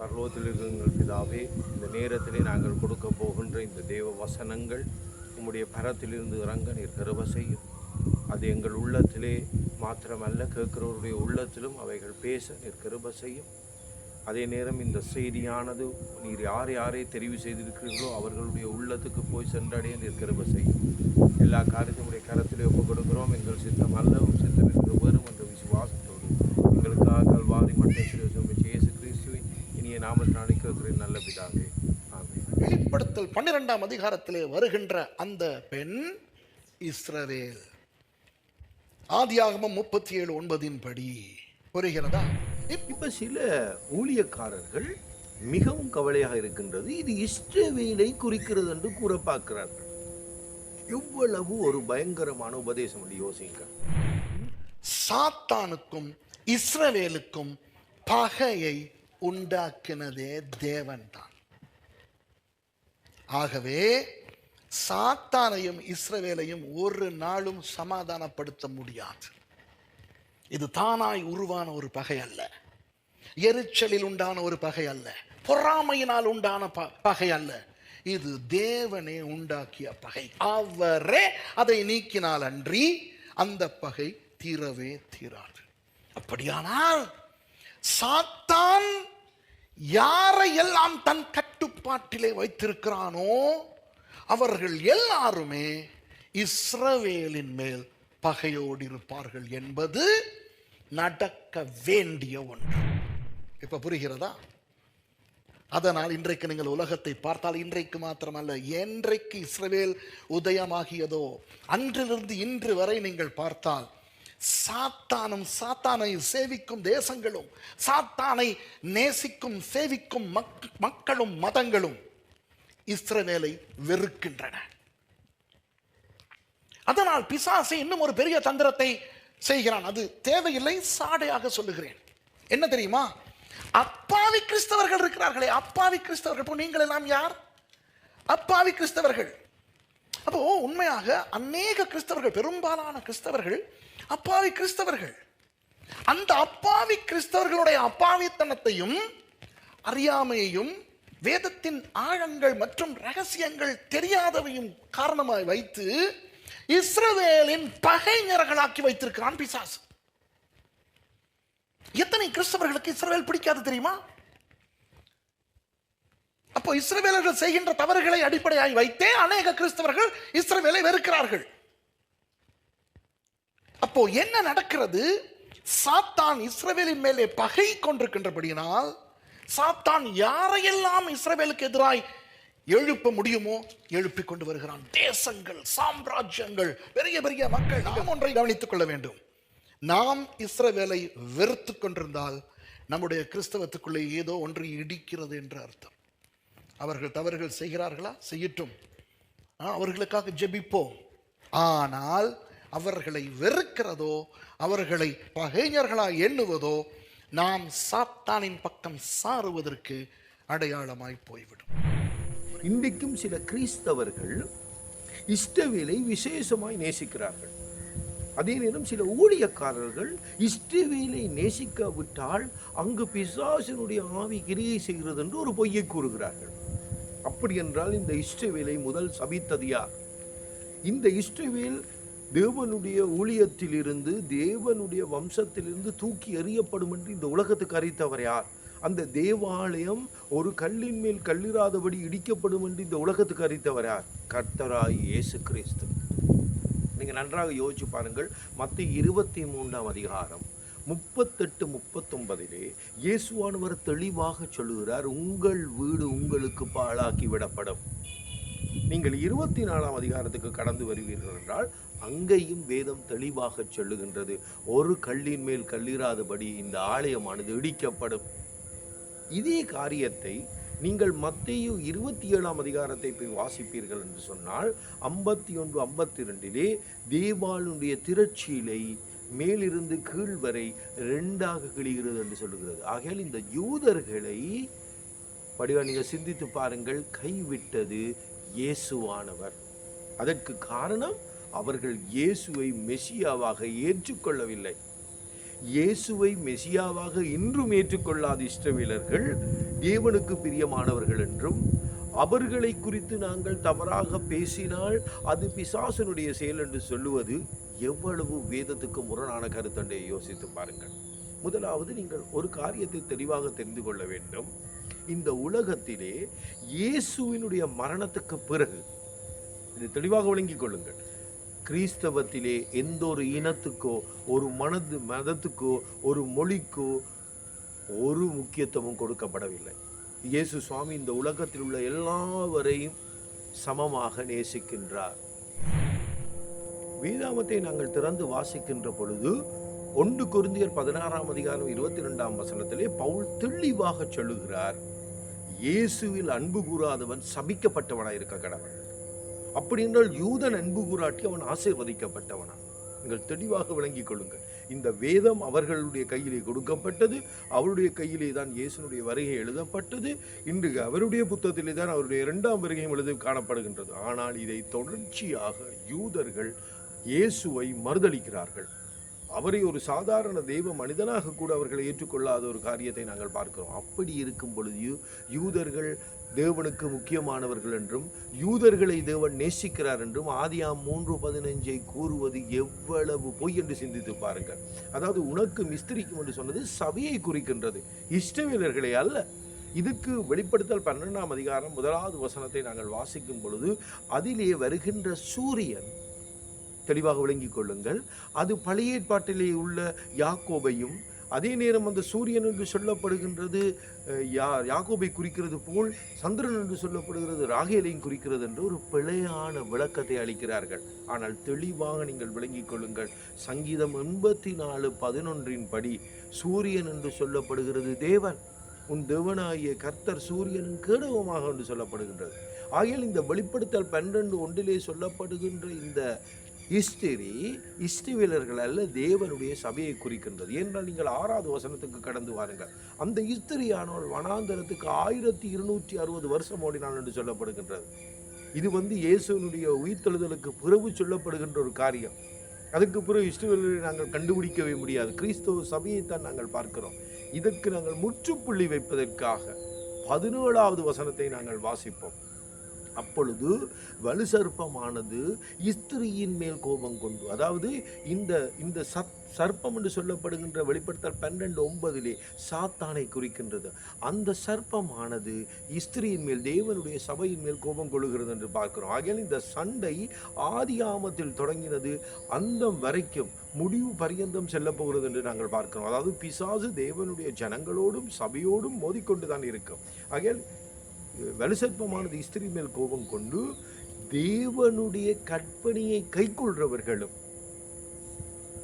பரலோகத்தில் இருக்கிற பிதாவே, இந்த நேரத்திலே நாங்கள் கொடுக்க போகின்ற இந்த தேவ வசனங்கள் உம்முடைய பரத்திலிருந்து இறங்க நீர் கிருபை செய்யும். அது எங்கள் உள்ளத்திலே மாத்திரமல்ல, கேட்கிறவருடைய உள்ளத்திலும் அவைகள் பேச நீர் கிருபை செய்யும். அதே நேரம் இந்த செய்தியானது நீர் யாரை தெரிவு செய்திருக்கிறீர்களோ அவர்களுடைய உள்ளத்துக்கு போய் சென்றடைய நீர் கிருபை செய்யும். எல்லா காரியத்தினுடைய கரத்திலே ஒப்புக் கொடுக்கிறோம். எங்கள் சித்தம் அல்ல, சித்தம் என்று வேறும் என்ற விசுவாசத்தோடு எங்களுக்காக கல்வாரி மட்டத்தில் இயேசு கிறிஸ்துவின் இனிய நாமத்தினாலே கேட்கிறேன் நல்ல பிதாவே, ஆமென். வெளிப்படுத்தல் 12ஆம் அதிகாரத்திலே வருகின்ற அந்த பெண் இஸ்ரவேல். ஆதியாகமம் 37:9 படி புரிகிறதா? இப்ப சில ஊழியக்காரர்கள் மிகவும் கவலையாக இருக்கின்றது, இது இஸ்ரவேலை குறிக்கிறது என்று கூற பார்க்கிறார்கள். இவ்வளவு ஒரு பயங்கரமான உபதேசம் என்று யோசிங்க. சாத்தானுக்கும் இஸ்ரவேலுக்கும் பகையை உண்டாக்கினதே தேவன் தான். ஆகவே சாத்தானையும் இஸ்ரவேலையும் ஒரு நாளும் சமாதானப்படுத்த முடியாது. இது தானாய் உருவான ஒரு பகை அல்ல, எரிச்சலில் உண்டான ஒரு பகை அல்ல, பொறாமையினால் உண்டான பகை அல்ல. இது தேவனே உண்டாக்கிய பகை. அவரே அதை நீக்கினால் அன்றி அந்த பகை தீரவே தீராது. அப்படியானால் சாத்தான் யாரையெல்லாம் தன் கட்டுப்பாட்டிலே வைத்திருக்கிறானோ அவர்கள் எல்லாருமே இஸ்ரவேலின் மேல் பகையோடு இருப்பார்கள் என்பது நடக்க வேண்டிய ஒன்று. இப்ப புரிகிறதா? அதனால் இன்றைக்கு நீங்கள் உலகத்தை பார்த்தால், இன்றைக்கு மாத்திரமல்ல, என்றைக்கு இஸ்ரவேல் உதயமாகியதோ அன்றிலிருந்து இன்று வரை நீங்கள் பார்த்தால் சாத்தானும் சாத்தானை சேவிக்கும் தேசங்களும் சாத்தானை நேசிக்கும் சேவிக்கும் மக்களும் மதங்களும் இஸ்ரவேலை வெறுக்கின்றன. அதனால் பிசாசு இன்னும் ஒரு பெரிய தந்திரத்தை செய்கிறான். அது தேவையில்லை, சாடையாக சொல்லுகிறேன். என்ன தெரியுமா? அப்பாவி கிறிஸ்தவர்கள் இருக்கிறார்களே, அப்பாவி கிறிஸ்தவர்கள். நீங்கள் எல்லாம் யார்? அப்பாவி கிறிஸ்தவர்கள். அப்போ உண்மையாக அநேக கிறிஸ்தவர்கள், பெரும்பாலான கிறிஸ்தவர்கள் அப்பாவி கிறிஸ்தவர்கள். அந்த அப்பாவி கிறிஸ்தவர்களுடைய அப்பாவித்தனத்தையும் அறியாமையையும் வேதத்தின் ஆழங்கள் மற்றும் ரகசியங்கள் தெரியாதவையும் காரணமாய் வைத்து இஸ்ரவேலின் பகைஞர்களாக்கி வைத்திருக்கிறான் பிசாசு. எத்தனை கிறிஸ்தவர்களுக்கு இஸ்ரவேல் பிடிக்காது தெரியுமா? அப்போ இஸ்ரவேலர்கள் செய்கின்ற தவறுகளை அடிப்படையாய் வைத்தே அநேக கிறிஸ்தவர்கள் இஸ்ரவேலை வெறுக்கிறார்கள். அப்போ என்ன நடக்கிறது? சாத்தான் இஸ்ரவேலின் மேலே பகை கொண்டிருக்கின்றபடியினால் சாத்தான் யாரையெல்லாம் இஸ்ரவேலுக்கு எதிராய் எழுப்ப முடியுமோ எழுப்பிக் கொண்டு வருகிறான். தேசங்கள், சாம்ராஜ்யங்கள், பெரிய பெரிய மக்கள். நாம் ஒன்றை கவனித்துக் கொள்ள வேண்டும். நாம் இஸ்ரவேலை வெறுத்து கொண்டிருந்தால் நம்முடைய கிறிஸ்தவத்துக்குள்ளே ஏதோ ஒன்று இடிக்கிறது என்று அர்த்தம். அவர்கள் தவறுகள் செய்கிறார்களா? செய்யட்டும், அவர்களுக்காக ஜெபிப்போம். ஆனால் அவர்களை வெறுக்கிறதோ அவர்களை பகைஞர்களாய் எண்ணுவதோ நாம் சாத்தானின் பக்கம் சாருவதற்கு அடையாளமாய் போய்விடும். இன்றைக்கும் சில கிறிஸ்தவர்கள் இஸ்ரவேலை விசேஷமாய் நேசிக்கிறார்கள். அதே நேரம் சில ஊழியக்காரர்கள் இஸ்ரவேலை நேசிக்காவிட்டால் அங்கு பிசாசினுடைய ஆவி கிரியை செய்கிறது என்று ஒரு பொய்யை கூறுகிறார்கள். அப்படி என்றால் இந்த இஸ்ரவேலை முதல் சபித்தது யார்? இந்த இஸ்ரவேல் தேவனுடைய ஊழியத்திலிருந்து, தேவனுடைய வம்சத்திலிருந்து தூக்கி எறியப்படும் என்று இந்த உலகத்துக்கு அறிவித்தவர் யார்? அந்த தேவாலயம் ஒரு கல்லின் மேல் கல்லிராதபடி இடிக்கப்படும் என்று இந்த உலகத்துக்கு அறிவித்தவர் யார்? கர்த்தராய் இயேசு கிறிஸ்து. நீங்க நன்றாக யோசிச்சு பாருங்கள். மத்தேயு 23ஆம் அதிகாரம் 38-39 இயேசுவானவர் தெளிவாக சொல்லுகிறார், உங்கள் வீடு உங்களுக்கு பாழாக்கி விடப்படும். நீங்கள் 24ஆம் அதிகாரத்துக்கு கடந்து வருவீர்கள் என்றால் அங்கேயும் வேதம் தெளிவாக சொல்லுகின்றது, ஒரு கல்லின் மேல் கல்லிராதபடி இந்த ஆலயமானது இடிக்கப்படும். இதே காரியத்தை நீங்கள் மத்தேயு 27ஆம் அதிகாரத்தை போய் வாசிப்பீர்கள் என்று சொன்னால் 51-52 தேவாலயனுடைய திரட்சியிலை மேலிருந்து கீழ் வரை 2ஆக கிழிகிறது என்று சொல்லுகிறது. ஆகையால் இந்த யூதர்களை படிவா நீங்கள் சிந்தித்து பாருங்கள், கைவிட்டது இயேசுவானவர். அதற்கு காரணம் அவர்கள் இயேசுவை மெசியாவாக ஏற்றுக்கொள்ளவில்லை. இயேசுவை மெசியாவாக இன்றும் ஏற்றுக்கொள்ளாத இஸ்ரவேலர்கள் தேவனுக்கு பிரியமானவர்கள் என்றும், அவர்களை குறித்து நாங்கள் தவறாக பேசினால் அது பிசாசனுடைய செயல் என்று சொல்லுவது எவ்வளவு வேதத்துக்கு முரணான கருத்தண்டை யோசித்து பாருங்கள். முதலாவது, நீங்கள் ஒரு காரியத்தை தெளிவாக தெரிந்து கொள்ள வேண்டும். இந்த உலகத்திலே இயேசுவினுடைய மரணத்துக்கு பிறகு, இது தெளிவாக விளங்கிக் கொள்ளுங்கள், கிறிஸ்தவத்திலே எந்த ஒரு இனத்துக்கோ, ஒரு மதத்துக்கோ, ஒரு மொழிக்கோ ஒரு முக்கியத்துவம் கொடுக்கப்படவில்லை. இயேசு சுவாமி இந்த உலகத்தில் உள்ள எல்லாவரையும் சமமாக நேசிக்கின்றார். வேதாமத்தை நாங்கள் திறந்து வாசிக்கின்ற பொழுது 1 கொரிந்தியர் 16ஆம் அதிகாரம் 22ஆம் வசனத்திலே பவுல் தெளிவாக சொல்லுகிறார், இயேசுவில் அன்பு கூறாதவன் சபிக்கப்பட்டவனாய் இருக்க கடவன். அப்படி என்றால் யூதன் அன்பு கூறாட்டி அவன் ஆசீர்வதிக்கப்பட்டவனா? நீங்கள் தெளிவாக விளங்கிக் கொள்ளுங்கள். இந்த வேதம் அவர்களுடைய கையிலே கொடுக்கப்பட்டது, அவருடைய கையிலே தான் இயேசுனுடைய வருகை எழுதப்பட்டது. இன்று அவருடைய புத்தகத்திலே தான் அவருடைய 2ஆம் வருகையும் எழுதி காணப்படுகின்றது. ஆனால் இதை தொடர்ச்சியாக யூதர்கள் இயேசுவை மறுதளிக்கிறார்கள். அவரை ஒரு சாதாரண தெய்வ மனிதனாக கூட அவர்களை ஏற்றுக்கொள்ளாத ஒரு காரியத்தை நாங்கள் பார்க்கிறோம். அப்படி இருக்கும் பொழுது யூதர்கள் தேவனுக்கு முக்கியமானவர்கள் என்றும், யூதர்களை தேவன் நேசிக்கிறார் என்றும் ஆதியாம் 3:15 கூறுவது எவ்வளவு பொய் என்று சிந்தித்து பாருங்கள். அதாவது உனக்கு மிஸ்திரிக்கும் என்று சொன்னது சபையை குறிக்கின்றது, இஸ்ரவேலர்களை அல்ல. இதுக்கு வெளிப்படுத்தல் 12ஆம் அதிகாரம் 1வது வசனத்தை நாங்கள் வாசிக்கும் பொழுது அதிலே வருகின்ற சூரியன், தெளிவாக விளங்கிக் கொள்ளுங்கள், அது பழைய ஏற்பாட்டிலே உள்ள யாக்கோபையும், அதே நேரம் அந்த சூரியன் என்று சொல்லப்படுகின்றது யாக்கோபை குறிக்கிறது போல் சந்திரன் என்று சொல்லப்படுகிறது ராகேலையும் குறிக்கிறது என்று ஒரு பிழையான விளக்கத்தை அளிக்கிறார்கள். ஆனால் தெளிவாக நீங்கள் விளங்கிக் கொள்ளுங்கள், சங்கீதம் 84:11 படி சூரியன் என்று சொல்லப்படுகிறது தேவன். உன் தேவனாகிய கர்த்தர் சூரியனின் கேடகமாக என்று சொல்லப்படுகின்றது. ஆகையால் இந்த வெளிப்படுத்தல் 12:1 சொல்லப்படுகின்ற இந்த இஸ்திரி இஸ்ரவேலர்கள் அல்ல, தேவனுடைய சபையை குறிக்கின்றது. ஏனென்றால் நீங்கள் 6வது வசனத்துக்கு கடந்து வாருங்கள். அந்த இஸ்திரியானவள் வனாந்தரத்துக்கு 1260 வருஷம் ஓடினாள் என்று சொல்லப்படுகின்றது. இது இயேசுனுடைய உயிர்த்தெழுதலுக்கு பிறகு சொல்லப்படுகின்ற ஒரு காரியம். அதுக்கு பிறகு இஸ்ரவேலரை நாங்கள் கண்டுபிடிக்கவே முடியாது. கிறிஸ்தவ சபையைத்தான் நாங்கள் பார்க்கிறோம். இதற்கு நாங்கள் முற்றுப்புள்ளி வைப்பதற்காக 17வது வசனத்தை நாங்கள் வாசிப்போம். அப்பொழுது வலுசர்ப்பமானது இஸ்திரியின் மேல் கோபம் கொண்டு, அதாவது இந்த சர்ப்பம் என்று சொல்லப்படுகின்ற வெளிப்படுத்தல் 12:9 சாத்தானை குறிக்கின்றது. அந்த சர்ப்பமானது இஸ்திரியின் மேல், தேவனுடைய சபையின் மேல் கோபம் கொள்ளுகிறது என்று பார்க்கிறோம். ஆகையால் இந்த சண்டை ஆதியாமத்தில் தொடங்கினது, அந்தம் வரைக்கும் முடிவு பரியந்தம் செல்ல போகிறது என்று நாங்கள் பார்க்கிறோம். அதாவது பிசாசு தேவனுடைய ஜனங்களோடும் சபையோடும் மோதிக்கொண்டு தான் இருக்கும். ஆகையால் வலுசர்ப்பமானது இஸ்திரி மேல் கோபம் கொண்டு தேவனுடைய கற்பனையை கைக்கொள்றவர்களும்,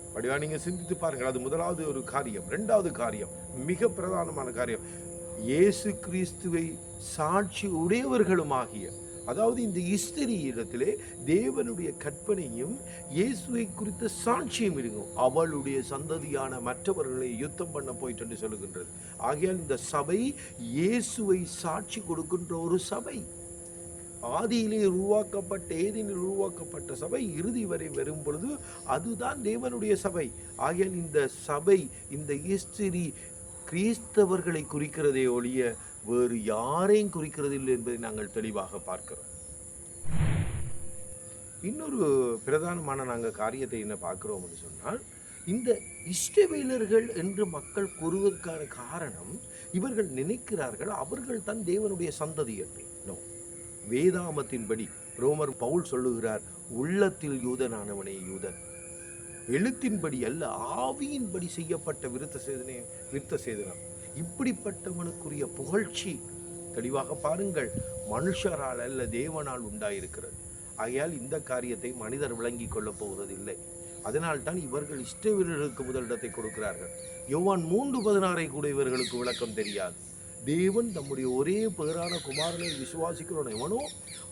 அப்படியா நீங்க சிந்தித்து பாருங்கள். அது முதலாவது ஒரு காரியம். 2வது காரியம், மிக பிரதானமான காரியம், இயேசு கிறிஸ்துவை சாட்சி உடையவர்களும் ஆகிய, அதாவது இந்த இஸ்திரி இடத்திலே தேவனுடைய கற்பனையும் இயேசுவை குறித்த சாட்சியும் இருக்கும். அவளுடைய சந்ததியான மற்றவர்களை யுத்தம் பண்ண போயிட்டு என்று சொல்லுகின்றது. ஆகையால் இந்த சபை இயேசுவை சாட்சி கொடுக்கின்ற ஒரு சபை. ஆதியிலே உருவாக்கப்பட்ட, ஏதேனில் உருவாக்கப்பட்ட சபை இறுதி வரை வரும் பொழுது அதுதான் தேவனுடைய சபை. ஆகையால் இந்த சபை, இந்த இஸ்திரி கிறிஸ்தவர்களை குறிக்கிறதே ஒழிய வேறு யாரையும் குறிக்கிறதில்லை என்பதை நாங்கள் தெளிவாக பார்க்கிறோம். இன்னொரு பிரதானமான நாங்கள் காரியத்தை என்ன பார்க்கிறோம் என்று சொன்னால், இந்த இஸ்ரவேலர்கள் என்று மக்கள் கூறுவதற்கான காரணம், இவர்கள் நினைக்கிறார்கள் அவர்கள் தான் தேவனுடைய சந்ததி என்று. வேதாமத்தின்படி ரோமர் பவுல் சொல்லுகிறார், உள்ளத்தில் யூதனானவனே யூதன், எழுத்தின்படி அல்ல ஆவியின்படி செய்யப்பட்ட விருத்த சேதனம். இப்படிப்பட்டவனுக்குரிய புகழ்ச்சி, தெளிவாக பாருங்கள், மனுஷரால் அல்ல தேவனால் உண்டாயிருக்கிறது. ஆகையால் இந்த காரியத்தை மனிதர் விளங்கிக் கொள்ளப் போவதில்லை. அதனால்தான் இவர்கள் இஸ்ரவேலர்களுக்கு முதலிடத்தை கொடுக்கிறார்கள். யோவான் 3:16 கூட இவர்களுக்கு விளக்கம் தெரியாது. தேவன் தம்முடைய ஒரே பேரான குமாரனை விசுவாசிக்கிறவன் எவனோ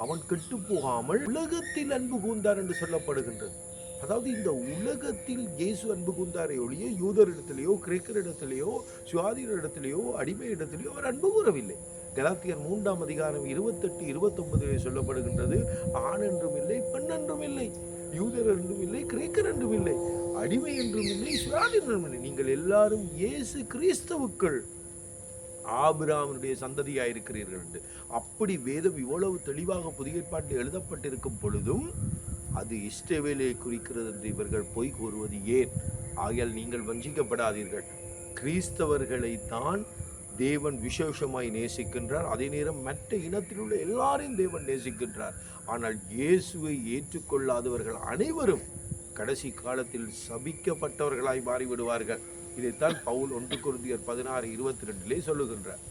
அவன் கெட்டு போகாமல் உலகத்தில் அன்பு கூர்ந்தார் என்று சொல்லப்படுகின்றது. அதாவது இந்த உலகத்தில் இயேசு அன்பு கூர்ந்தாரை ஒழிய யூதரிடத்திலேயோ, கிரேக்கரிடத்திலேயோ, சுவாதியரிடத்திலேயோ, அடிமை இடத்திலேயோ அவர் அன்பு கூறவில்லை. கலாத்தியர் 3ஆம் அதிகாரம் 28-29 சொல்லப்படுகின்றது, ஆண் என்றும் இல்லை, பெண் என்றும் இல்லை. யூதர் என்றும் இல்லை, கிரேக்கர் என்றும் இல்லை, அடிமை என்றும் இல்லை, சுயாதீனர் என்றும் இல்லை. நீங்கள் எல்லாரும் இயேசு கிறிஸ்துவுக்குள் ஆபிரகாமுடைய சந்ததியாய் இருக்கிறீர்கள் என்று. அப்படி வேதம் இவ்வளவு தெளிவாக புதிய ஏற்பாட்டில் எழுதப்பட்டிருக்கும் பொழுதும் அது இஸ்ரவேலை குறிக்கிறது என்று இவர்கள் பொய் கூறுவது ஏன்? ஆகையால் நீங்கள் வஞ்சிக்கப்படாதீர்கள். கிறிஸ்தவர்களை தான் தேவன் விசேஷமாய் நேசிக்கின்றார். அதே நேரம் மற்ற இனத்தில் உள்ள எல்லாரையும் தேவன் நேசிக்கின்றார். ஆனால் இயேசுவை ஏற்றுக்கொள்ளாதவர்கள் அனைவரும் கடைசி காலத்தில் சபிக்கப்பட்டவர்களாய் மாறிவிடுவார்கள். இதைத்தான் பவுல் 1 கொரிந்தியர் 16:22 சொல்லுகின்றார்.